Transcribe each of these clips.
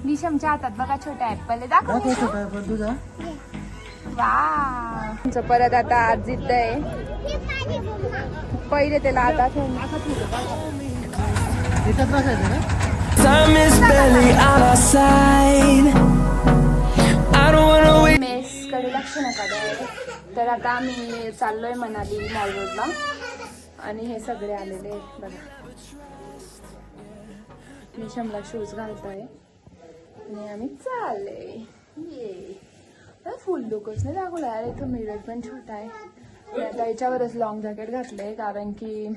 निशमच्या हातात बघा छोटा ऍपल आहे, दाखव छोटा ऍपल तुझा. वा परत आता आज जिद्द आहे. पहिले त्याला आता इथंच बसायचं का? Time is barely on our side. I don't wanna wait. Mess कडे लक्ष नका द्यायला. तर आता आम्ही चाललोय मनाली मॉल रोडला आणि हे सगळे आलेले आहेत बघा. निशमला शूज घालतोय आणि आम्ही चालले. ये फुल लुकच नाही दाखवला यार. इथं मिरर पण छोटा आहे. मी आता याच्यावरच लॉंग जॅकेट घातलंय कारण की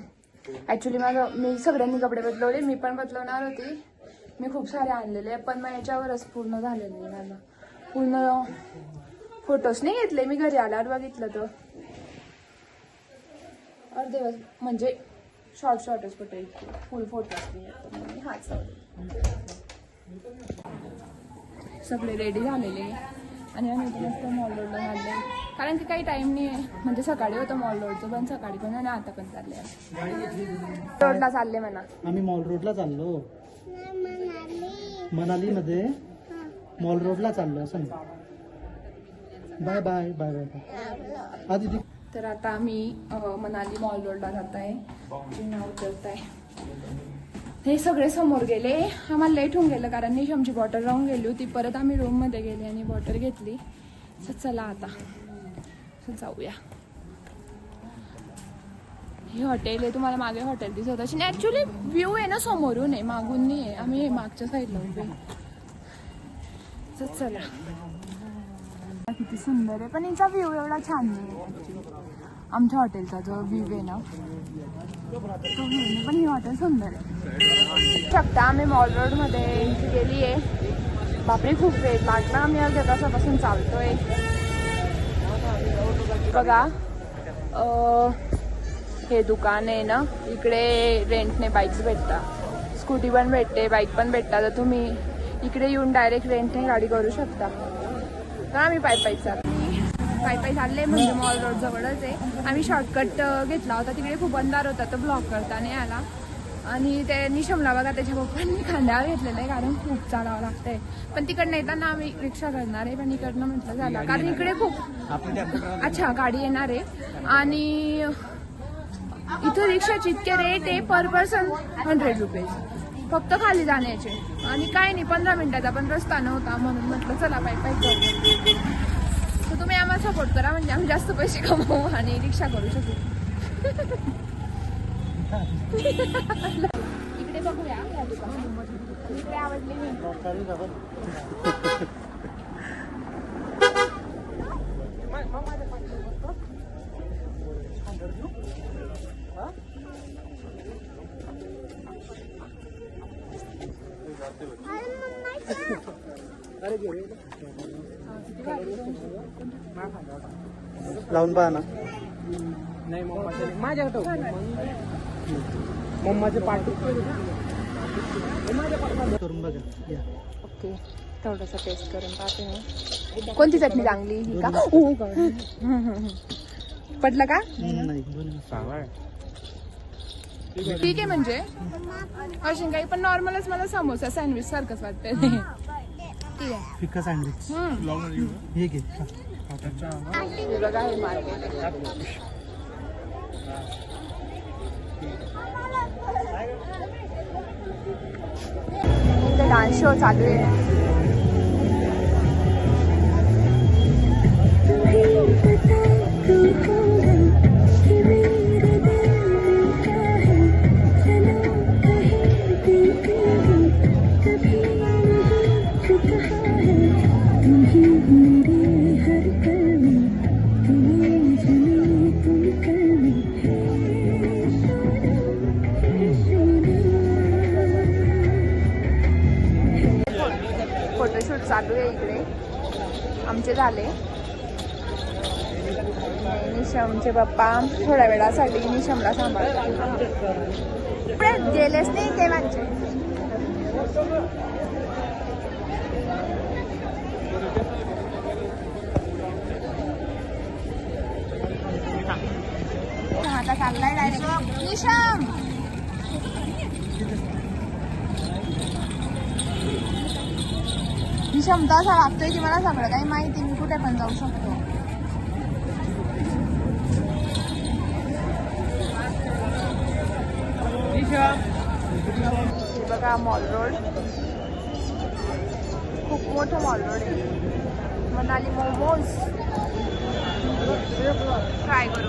ऍक्च्युली मी सगळ्यांनी कपडे बदलवले. मी पण बदलवणार होती. मी खूप सारे आणलेले पण मग याच्यावरच पूर्ण झालेलं आहे मला. पूर्ण फोटोज नाही घेतले मी. घरी आल्यावर बघितलं तर अर्धे म्हणजे शॉर्टच फोटो इतके फुल फोटोज नाही येत. मी हाच सगळे रेडी झालेले आणि आम्ही मस्त मॉल रोडला चालले कारण की काही टाइम नाही आहे. म्हणजे सकाळी होतं मॉल रोडचं पण सकाळी पण आणि आता पण चालले. रोडला चालले म्हणा. आम्ही मॉल रोडला चाललो. मनाली मध्ये मॉल रोडला चाललो असं. Bye bye bye bye bye आधी. तर आता आम्ही मनाली मॉल रोडला जात आहे. जिना उतरत आहे. हे सगळे समोर गेले. आम्हाला लेट होऊन गेलं कारण निशमची बॉटल राहून गेली होती. परत आम्ही रूम मध्ये गेले आणि बॉटल घेतली. चला आता जाऊया. हे हॉटेल आहे. तुम्हाला मागे हॉटेल दिसत असेल. ऍक्च्युली व्ह्यू आहे ना समोरून आहे मागून नाही आहे. आम्ही हे मागच्या साईडला उभे. चला किती सुंदर आहे पण याचा व्ह्यू एवढा छान नाही. आमच्या हॉटेलचा जो व्ह्यू आहे ना तो व्ह्यू पण हे हॉटेल सुंदर आहे. शकता आम्ही मॉल रोड मध्ये एंट्री केली आहे. बापरे खूप वेळ लागला. आम्ही अर्ध्या तासापासून चालतोय बघा. हे दुकान आहे ना इकडे रेंटने बाईक्स भेटतात. स्कूटी पण भेटते बाईक पण भेटतात. तर तुम्ही इकडे येऊन डायरेक्ट रेंटने गाडी करू शकता. तर आम्ही पायी चालले म्हणजे मॉल रोड जवळच आहे. आम्ही शॉर्टकट घेतला होता. तिकडे खूप अंधार होता तर ब्लॉक करता नाही आला. आणि ते निशमला बघा त्याच्या पप्पांनी खांद्यावर घेतलेलं आहे कारण खूप चालावं लागतंय. पण तिकडनं येताना आम्ही रिक्षा करणार आहे पण इकडनं म्हटलं झालं कारण इकडे खूप अच्छा गाडी येणार आहे. आणि इथं रिक्षाचे इतके रेट आहे पर पर्सन 100 रुपीज फक्त खाली जाण्याचे. आणि काय नाही 15 मिनिटाचा पण रस्ता नव्हता म्हणून म्हटलं चला पायी करू. तर तुम्ही आम्हाला सपोर्ट करा म्हणजे आम्ही जास्त पैसे कमवू आणि रिक्षा करू शकू. इकडे बघूया या दुकानात. इकडे आवडली मी. लावून पहा ना. नाही माझ्याकडे मम्माचे पाठ करून बघा. ओके थोडंसं टेस्ट करून पाहते मी. कोणती चटणी चांगली ही का? पडलं का? नाही ठीक आहे म्हणजे अशी काही पण नॉर्मलच. मला समोसा सँडविच सारखंच वाटतंय. ठीक आहे फिक्का सँडविच हे घे. बघा हे मार्केट इथे डान्स शो चालू आहे. फोटोशूट चालू आहे इकडे आमचे झाले. निशमचे पप्पा थोड्या वेळासाठी निशमला सांभाळतात. गेलेच नाही ते म्हणजे आता चाललाय डायरेक्ट निशम. क्षमता असा वागतोय की मला सगळं काही माहिती, मी कुठे पण जाऊ शकतो. हे बघा मॉल रोड, खूप मोठं मॉल रोड आहे. मनाली मोमोज ट्राय करू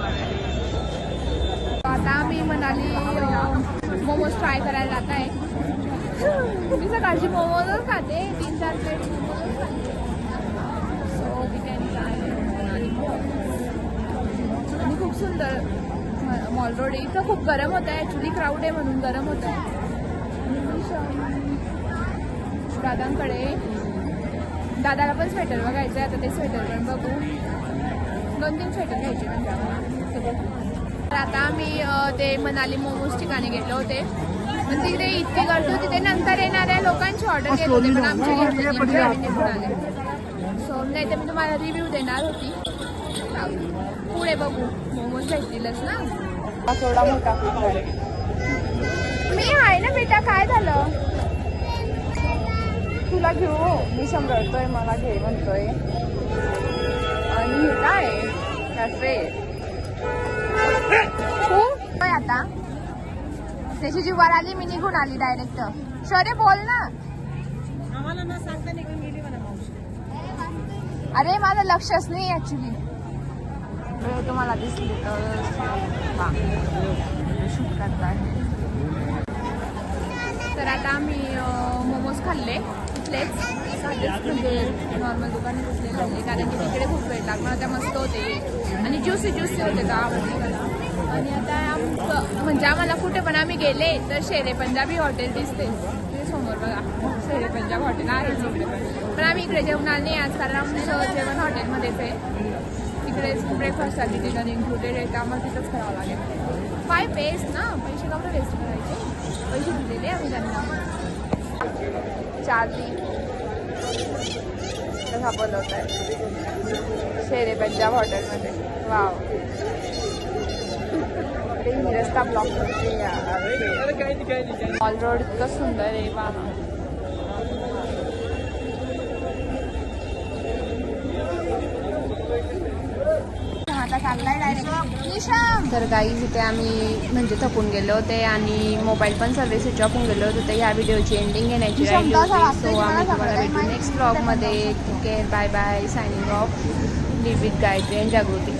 आता आम्ही मनाली मोमोज ट्राय करायला जात आहे. मी सकाळची मोमोजच खाते, 3-4 प्लेट मोमोजच खाते. So we can try Manali momos. आणि खूप सुंदर मॉल रोड आहे. इथं खूप गरम होत आहे, ॲक्च्युली क्राऊड आहे म्हणून गरम होत आहे. दादांकडे, दादाला पण स्वेटर बघायचं आहे. आता ते स्वेटर पण बघू, 2-3 स्वेटर घ्यायचे म्हणजे आम्हाला, ते बघू. तर आता आम्ही ते मनाली मोमोज ठिकाणी गेलो होते, पण तिथे इतकी गर्दी होती. ते नंतर येणाऱ्या लोकांची ऑर्डर घेत होते, पण आमची घेतली आले. सो नाही तर मी तुम्हाला रिव्ह्यू देणार होती. पुढे बघू, मोमोज भेटतीलच ना. थोडा मोठा मी आहे ना बेटा, काय झालं तुला घेऊ? मी संभळतोय, मला घे म्हणतोय. आणि हे काय कॅफे खूप आता त्याची जी वर आली, मी निघून आली डायरेक्ट. शौर्य बोल ना. अरे माझं लक्षच नाही ऍक्च्युली. तुम्हाला दिसली तर शूट करता. तर आता आम्ही मोमोज खाल्ले इथलेच, साधेच म्हणजे नॉर्मल दुकानात बसले खाल्ले, कारण की तिकडे खूप वेळ लागणार होत्या. मस्त होते आणि ज्युसी होते का आवडते मला. आणि आता आमचं म्हणजे आम्हाला कुठे पण आम्ही गेले तर शेरे पंजाबी हॉटेल दिसते, ते समोर बघा. शेरे पंजाब हॉटेल आहे तिकडे, पण आम्ही इकडे जेवणार नाही आज, कारण आमचं जेवण हॉटेलमध्येच आहे. तिकडेच ब्रेकफास्टसाठी तिथं इन्क्लुडेड आहे, त्यामुळे तिथंच करावं लागेल. काय वेस्ट ना, पैसे नव्हते वेस्ट करायचे, पैसे दिलेले आम्ही त्यांना. चार्ली कसा बोलवत आहे शेरे पंजाब हॉटेलमध्ये. वाव, रस्ता ब्लॉक करते. मॉल रोड इतकं सुंदर आहे बाबा. आता चाललाय डायरेक्ट. तर गाईज इथे आम्ही म्हणजे थकून गेलो होते आणि मोबाईल पण सर्व स्विच ऑफ होऊन गेलो होते. तर ह्या व्हिडिओची एंडिंग घेण्याची राहिली होती. सो आम्ही तुम्हाला भेटू नेक्स्ट ब्लॉगमध्ये. Take care, bye bye, signing off. Live with Gayatri and Jagruti.